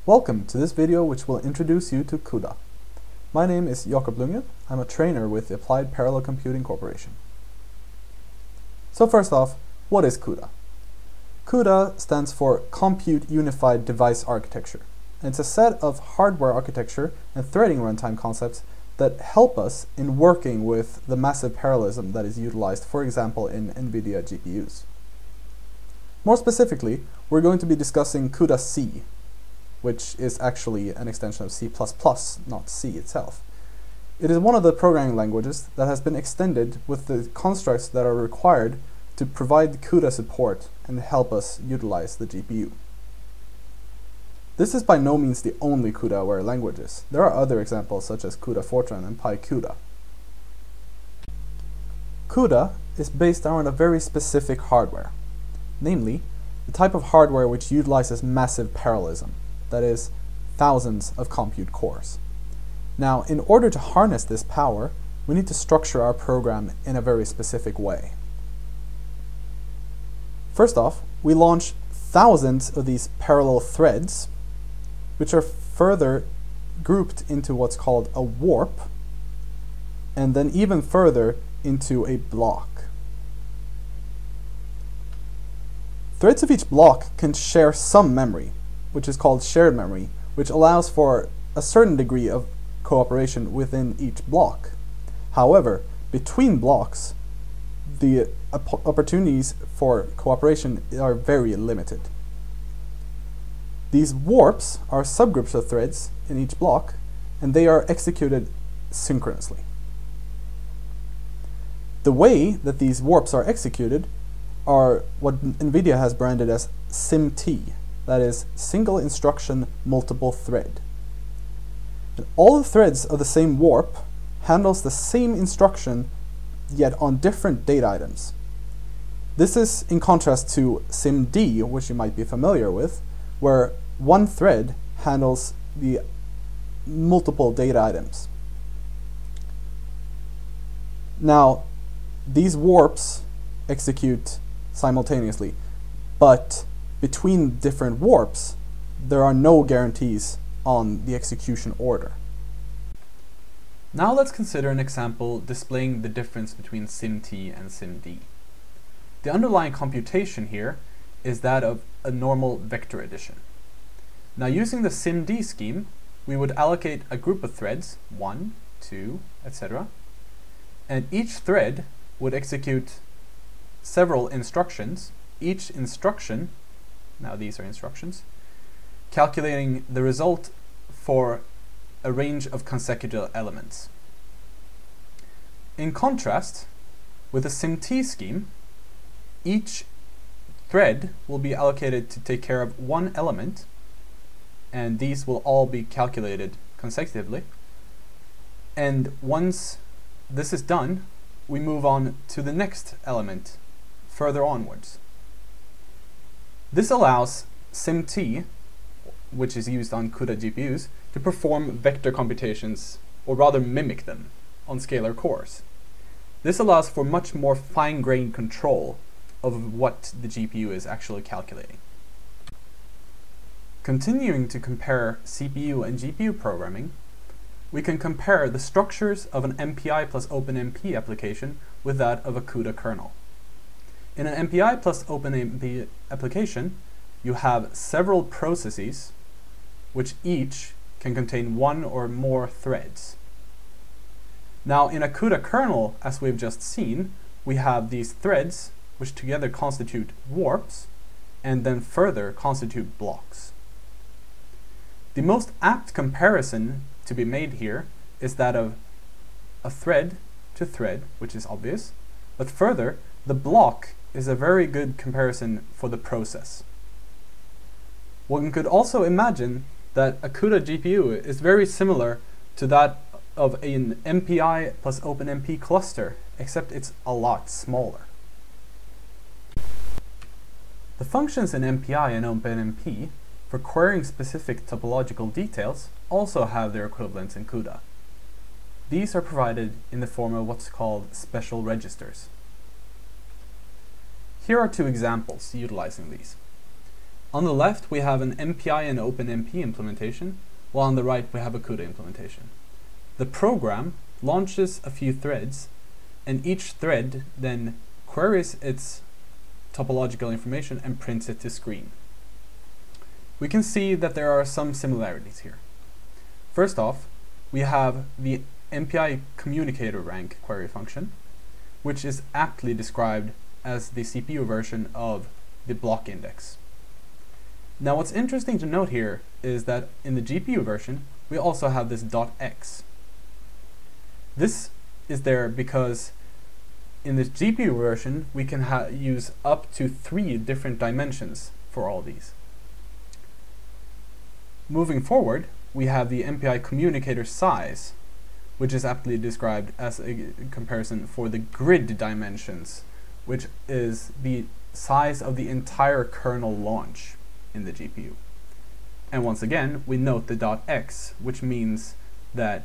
Welcome to this video which will introduce you to CUDA. My name is Jakob Lunge. I'm a trainer with the Applied Parallel Computing Corporation. So first off, what is CUDA? CUDA stands for Compute Unified Device Architecture. And it's a set of hardware architecture and threading runtime concepts that help us in working with the massive parallelism that is utilized, for example, in NVIDIA GPUs. More specifically, we're going to be discussing CUDA C, which is actually an extension of C++, not C itself. It is one of the programming languages that has been extended with the constructs that are required to provide CUDA support and help us utilize the GPU. This is by no means the only CUDA-aware languages. There are other examples such as CUDA Fortran and PyCUDA. CUDA is based around a very specific hardware, namely the type of hardware which utilizes massive parallelism. That is, thousands of compute cores. Now, in order to harness this power, we need to structure our program in a very specific way. First off, we launch thousands of these parallel threads, which are further grouped into what's called a warp, and then even further into a block. Threads of each block can share some memory, which is called shared memory, which allows for a certain degree of cooperation within each block. However, between blocks, the opportunities for cooperation are very limited. These warps are subgroups of threads in each block, and they are executed synchronously. The way that these warps are executed are what NVIDIA has branded as SIMT. That is, single instruction multiple thread. And all the threads of the same warp handles the same instruction yet on different data items. This is in contrast to SIMD, which you might be familiar with, where one thread handles the multiple data items. Now, these warps execute simultaneously, but between different warps, there are no guarantees on the execution order. Now let's consider an example displaying the difference between SIMT and SIMD. The underlying computation here is that of a normal vector addition. Now, using the SIMD scheme, we would allocate a group of threads, 1, 2, etc., and each thread would execute several instructions. Each instruction, now these are instructions, calculating the result for a range of consecutive elements. In contrast, with the SIMT scheme, each thread will be allocated to take care of one element, and these will all be calculated consecutively. And once this is done, we move on to the next element further onwards. This allows SIMT, which is used on CUDA GPUs, to perform vector computations, or rather mimic them, on scalar cores. This allows for much more fine-grained control of what the GPU is actually calculating. Continuing to compare CPU and GPU programming, we can compare the structures of an MPI plus OpenMP application with that of a CUDA kernel. In an MPI plus OpenMP application, you have several processes which each can contain one or more threads. Now, in a CUDA kernel, as we've just seen, we have these threads which together constitute warps and then further constitute blocks. The most apt comparison to be made here is that of a thread to thread, which is obvious, but further, the block is a very good comparison for the process. One could also imagine that a CUDA GPU is very similar to that of an MPI plus OpenMP cluster, except it's a lot smaller. The functions in MPI and OpenMP for querying specific topological details also have their equivalents in CUDA. These are provided in the form of what's called special registers. Here are two examples utilizing these. On the left, we have an MPI and OpenMP implementation, while on the right, we have a CUDA implementation. The program launches a few threads, and each thread then queries its topological information and prints it to screen. We can see that there are some similarities here. First off, we have the MPI communicator rank query function, which is aptly described as the CPU version of the block index. Now what's interesting to note here is that in the GPU version, we also have this .x. This is there because in the GPU version, we can use up to 3 different dimensions for all these. Moving forward, we have the MPI communicator size, which is aptly described as a comparison for the grid dimensions, which is the size of the entire kernel launch in the GPU. And once again, we note the .x, which means that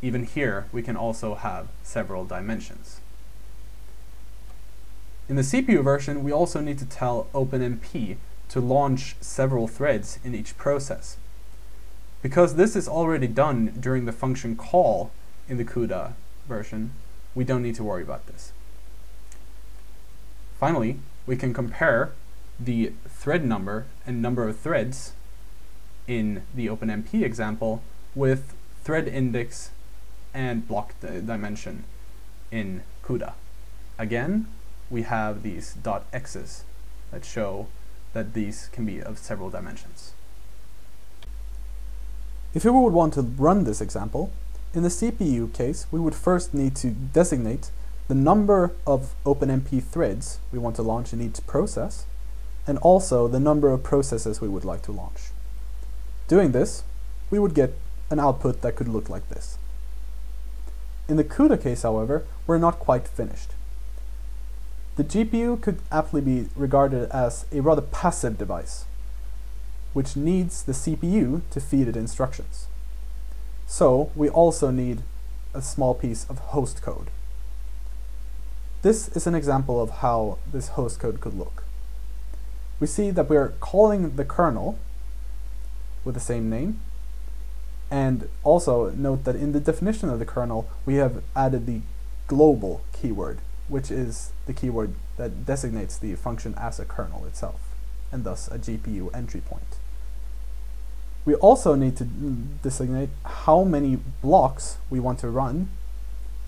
even here we can also have several dimensions. In the CPU version, we also need to tell OpenMP to launch several threads in each process. Because this is already done during the function call in the CUDA version, we don't need to worry about this. Finally, we can compare the thread number and number of threads in the OpenMP example with thread index and block dimension in CUDA. Again, we have these .x's that show that these can be of several dimensions. If we would want to run this example, in the CPU case, we would first need to designate the number of OpenMP threads we want to launch in each process, and also the number of processes we would like to launch. Doing this, we would get an output that could look like this. In the CUDA case, however, we're not quite finished. The GPU could aptly be regarded as a rather passive device, which needs the CPU to feed it instructions. So we also need a small piece of host code. This is an example of how this host code could look. We see that we're calling the kernel with the same name, and also note that in the definition of the kernel we have added the global keyword, which is the keyword that designates the function as a kernel itself, and thus a GPU entry point. We also need to designate how many blocks we want to run,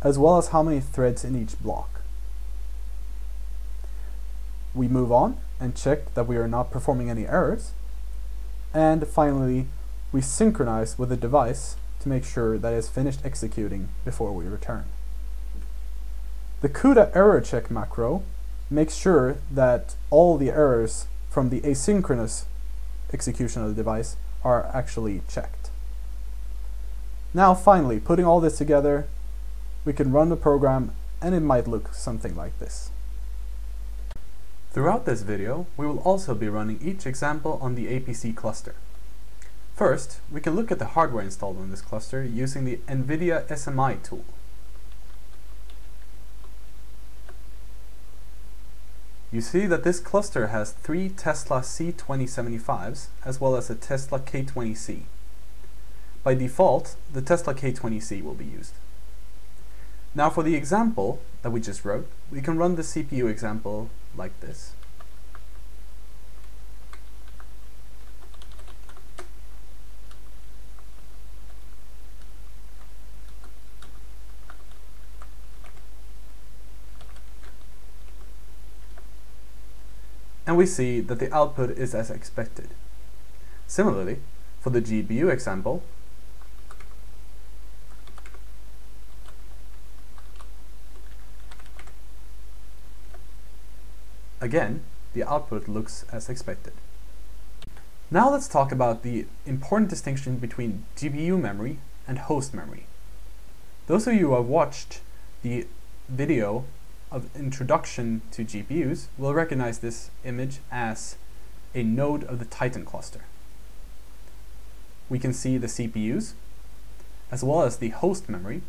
as well as how many threads in each block. We move on and check that we are not performing any errors, and finally we synchronize with the device to make sure that it's finished executing before we return. The CUDA error check macro makes sure that all the errors from the asynchronous execution of the device are actually checked. Now finally, putting all this together, we can run the program and it might look something like this. Throughout this video, we will also be running each example on the APC cluster. First, we can look at the hardware installed on this cluster using the NVIDIA SMI tool. You see that this cluster has 3 Tesla C2075s as well as a Tesla K20C. By default, the Tesla K20C will be used. Now for the example that we just wrote, we can run the CPU example like this. And we see that the output is as expected. Similarly, for the GPU example, again, the output looks as expected. Now let's talk about the important distinction between GPU memory and host memory. Those of you who have watched the video of introduction to GPUs will recognize this image as a node of the Titan cluster. We can see the CPUs as well as the host memory,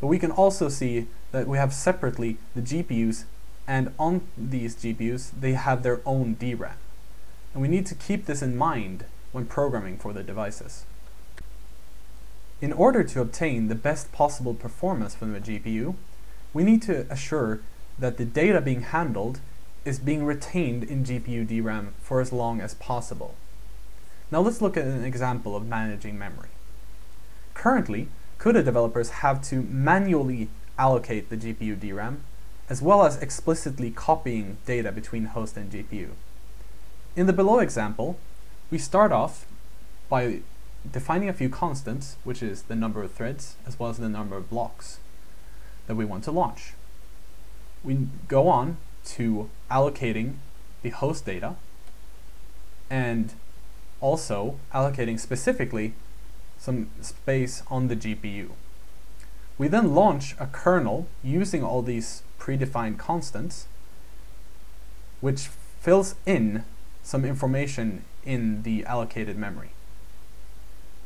but we can also see that we have separately the GPUs, and on these GPUs they have their own DRAM. and we need to keep this in mind when programming for the devices. In order to obtain the best possible performance from the GPU, we need to assure that the data being handled is being retained in GPU DRAM for as long as possible. Now let's look at an example of managing memory. Currently, CUDA developers have to manually allocate the GPU DRAM, as well as explicitly copying data between host and GPU. In the below example, we start off by defining a few constants, which is the number of threads as well as the number of blocks that we want to launch. We go on to allocating the host data and also allocating specifically some space on the GPU. We then launch a kernel using all these predefined constants, which fills in some information in the allocated memory.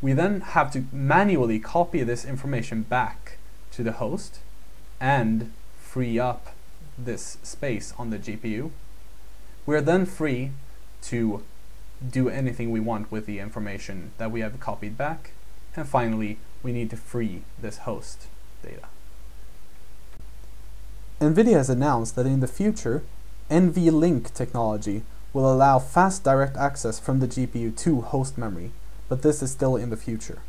We then have to manually copy this information back to the host and free up this space on the GPU. We are then free to do anything we want with the information that we have copied back. And finally, we need to free this host data. NVIDIA has announced that in the future, NVLink technology will allow fast direct access from the GPU to host memory, but this is still in the future.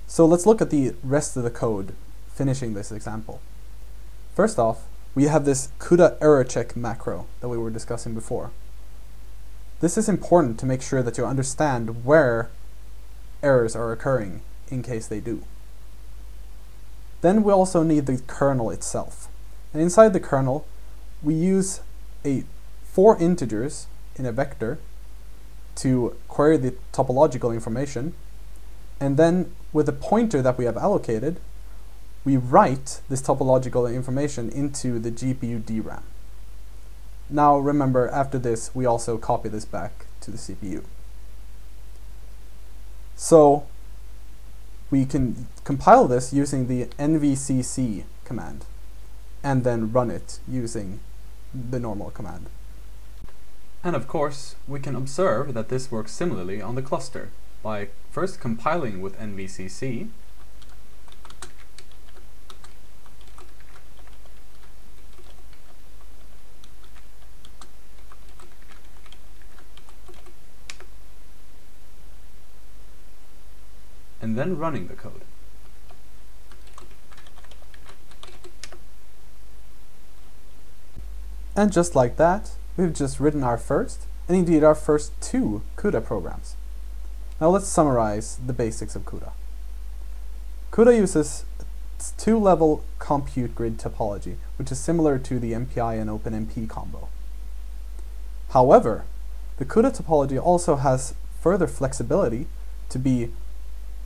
So let's look at the rest of the code, finishing this example. First off, we have this CUDA error check macro that we were discussing before. This is important to make sure that you understand where errors are occurring in case they do. Then we also need the kernel itself. And inside the kernel, we use 4 integers in a vector to query the topological information, and then with the pointer that we have allocated, we write this topological information into the GPU DRAM. Now remember, after this, we also copy this back to the CPU. So we can compile this using the nvcc command and then run it using the normal command. And of course, we can observe that this works similarly on the cluster by first compiling with nvcc, and then running the code. And just like that, we've just written our first, and indeed our first 2 CUDA programs. Now let's summarize the basics of CUDA. CUDA uses 2-level compute grid topology, which is similar to the MPI and OpenMP combo. However, the CUDA topology also has further flexibility to be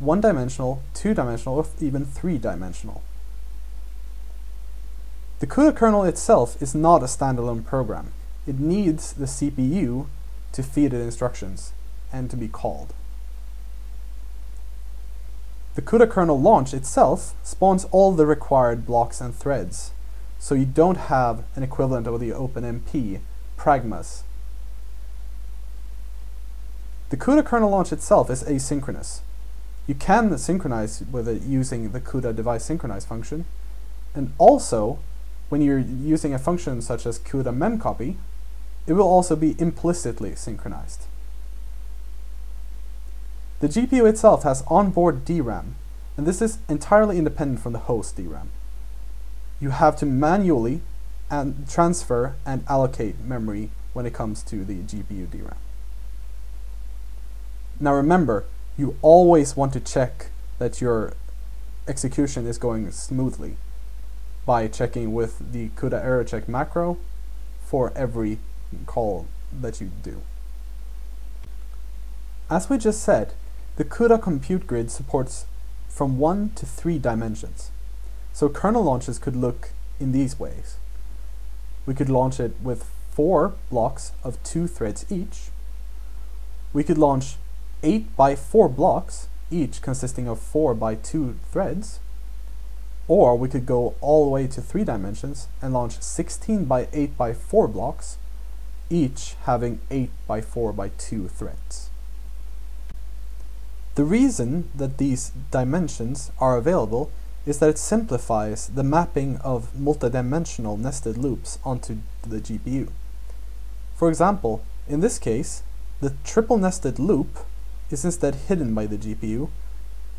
1-dimensional, 2-dimensional, or even 3-dimensional. The CUDA kernel itself is not a standalone program. It needs the CPU to feed it instructions and to be called. The CUDA kernel launch itself spawns all the required blocks and threads, so you don't have an equivalent of the OpenMP pragmas. The CUDA kernel launch itself is asynchronous. You can synchronize with it using the CUDA device synchronize function, and also when you're using a function such as CUDA memcopy, it will also be implicitly synchronized. The GPU itself has onboard DRAM, and this is entirely independent from the host DRAM. You have to manually transfer and allocate memory when it comes to the GPU DRAM. Now remember, you always want to check that your execution is going smoothly by checking with the CUDA error check macro for every call that you do. As we just said, the CUDA compute grid supports from 1 to 3 dimensions. So kernel launches could look in these ways. We could launch it with 4 blocks of 2 threads each. We could launch 8 by 4 blocks, each consisting of 4 by 2 threads. Or we could go all the way to 3 dimensions and launch 16 by 8 by 4 blocks, each having 8 by 4 by 2 threads. The reason that these dimensions are available is that it simplifies the mapping of multidimensional nested loops onto the GPU. For example, in this case, the triple nested loop is instead hidden by the GPU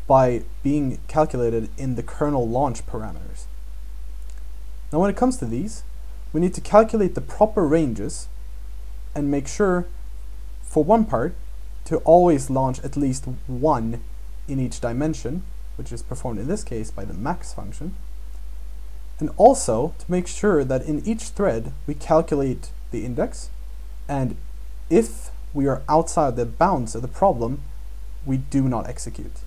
by being calculated in the kernel launch parameters. Now when it comes to these, we need to calculate the proper ranges and make sure, for one part, to always launch at least one in each dimension, which is performed in this case by the max function, and also to make sure that in each thread we calculate the index, and if we are outside the bounds of the problem, we do not execute.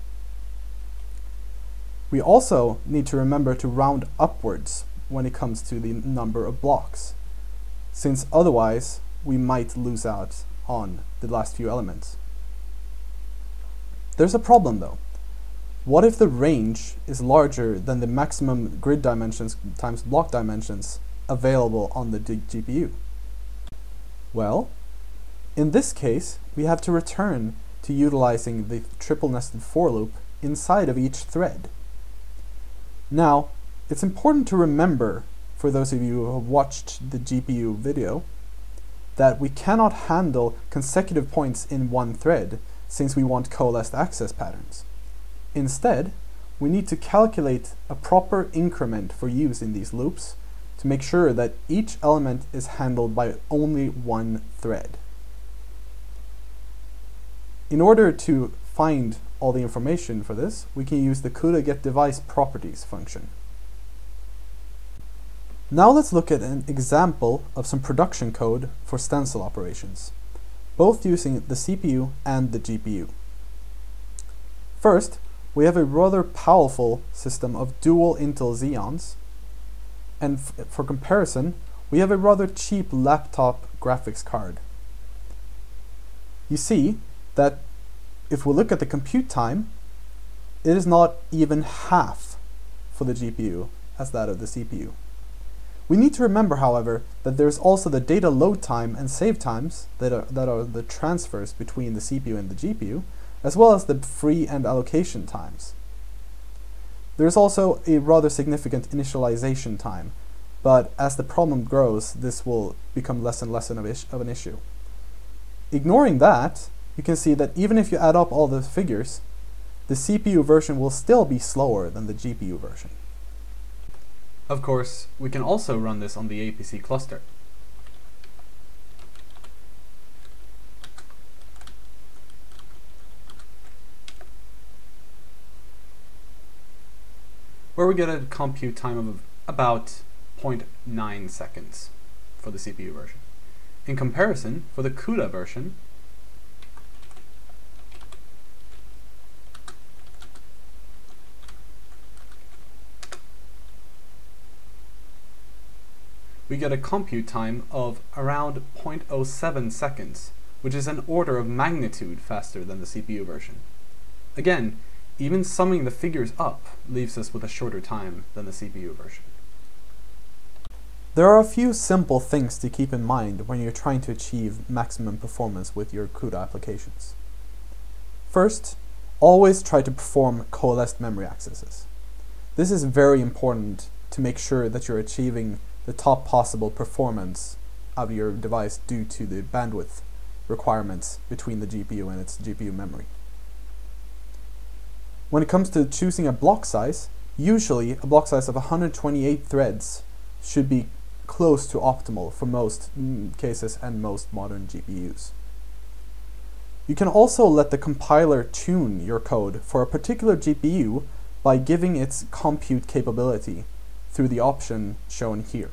We also need to remember to round upwards when it comes to the number of blocks, since otherwise we might lose out on the last few elements. There's a problem though. What if the range is larger than the maximum grid dimensions times block dimensions available on the GPU? Well, in this case, we have to return to utilizing the triple nested for loop inside of each thread. Now, it's important to remember, for those of you who have watched the GPU video, that we cannot handle consecutive points in one thread since we want coalesced access patterns. Instead, we need to calculate a proper increment for use in these loops to make sure that each element is handled by only one thread. In order to find all the information for this, we can use the CUDA getDeviceProperties function. Now let's look at an example of some production code for stencil operations, both using the CPU and the GPU. First, we have a rather powerful system of dual Intel Xeons, and for comparison, we have a rather cheap laptop graphics card. You see that if we look at the compute time, it is not even half for the GPU as that of the CPU. We need to remember, however, that there's also the data load time and save times that are the transfers between the CPU and the GPU, as well as the free and allocation times. There's also a rather significant initialization time, but as the problem grows, this will become less and less of an issue. Ignoring that, you can see that even if you add up all the figures, the CPU version will still be slower than the GPU version. Of course, we can also run this on the APC cluster. Where we get a compute time of about 0.9 seconds for the CPU version. In comparison, for the CUDA version, we get a compute time of around 0.07 seconds, which is an order of magnitude faster than the CPU version. Again, even summing the figures up leaves us with a shorter time than the CPU version. There are a few simple things to keep in mind when you're trying to achieve maximum performance with your CUDA applications. First, always try to perform coalesced memory accesses. This is very important to make sure that you're achieving the top possible performance of your device due to the bandwidth requirements between the GPU and its GPU memory. When it comes to choosing a block size, usually a block size of 128 threads should be close to optimal for most cases and most modern GPUs. You can also let the compiler tune your code for a particular GPU by giving its compute capability through the option shown here.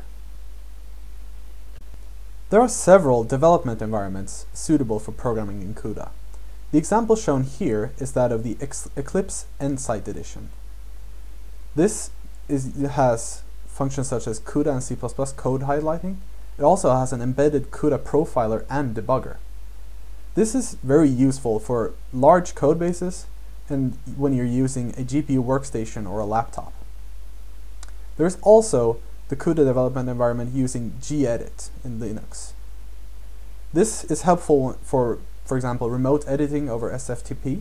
There are several development environments suitable for programming in CUDA. The example shown here is that of the Eclipse Insight Edition. This has functions such as CUDA and C++ code highlighting. It also has an embedded CUDA profiler and debugger. This is very useful for large code bases and when you're using a GPU workstation or a laptop. There's also the CUDA development environment using gedit in Linux. This is helpful for example, remote editing over SFTP,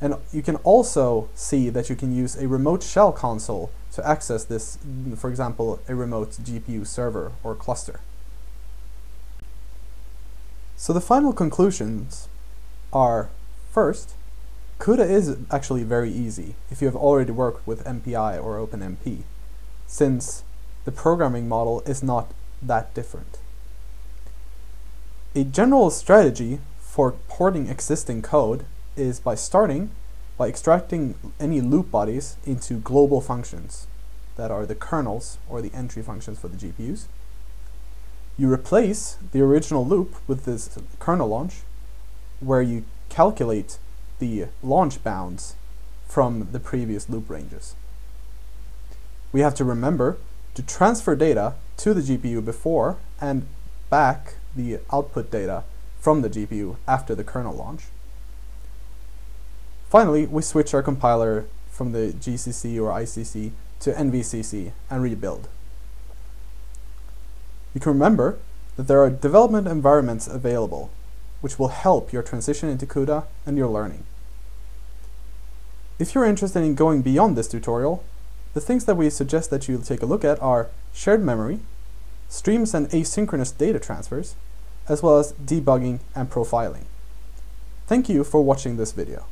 and you can also see that you can use a remote shell console to access this, for example, a remote GPU server or cluster. So the final conclusions are, first, CUDA is actually very easy if you have already worked with MPI or OpenMP, since the programming model is not that different. A general strategy for porting existing code is by extracting any loop bodies into global functions that are the kernels or the entry functions for the GPUs. You replace the original loop with this kernel launch, where you calculate the launch bounds from the previous loop ranges. We have to remember to transfer data to the GPU before and back the output data from the GPU after the kernel launch. Finally, we switch our compiler from the GCC or ICC to NVCC and rebuild. You can remember that there are development environments available, which will help your transition into CUDA and your learning. If you're interested in going beyond this tutorial, the things that we suggest that you take a look at are shared memory, streams and asynchronous data transfers, as well as debugging and profiling. Thank you for watching this video.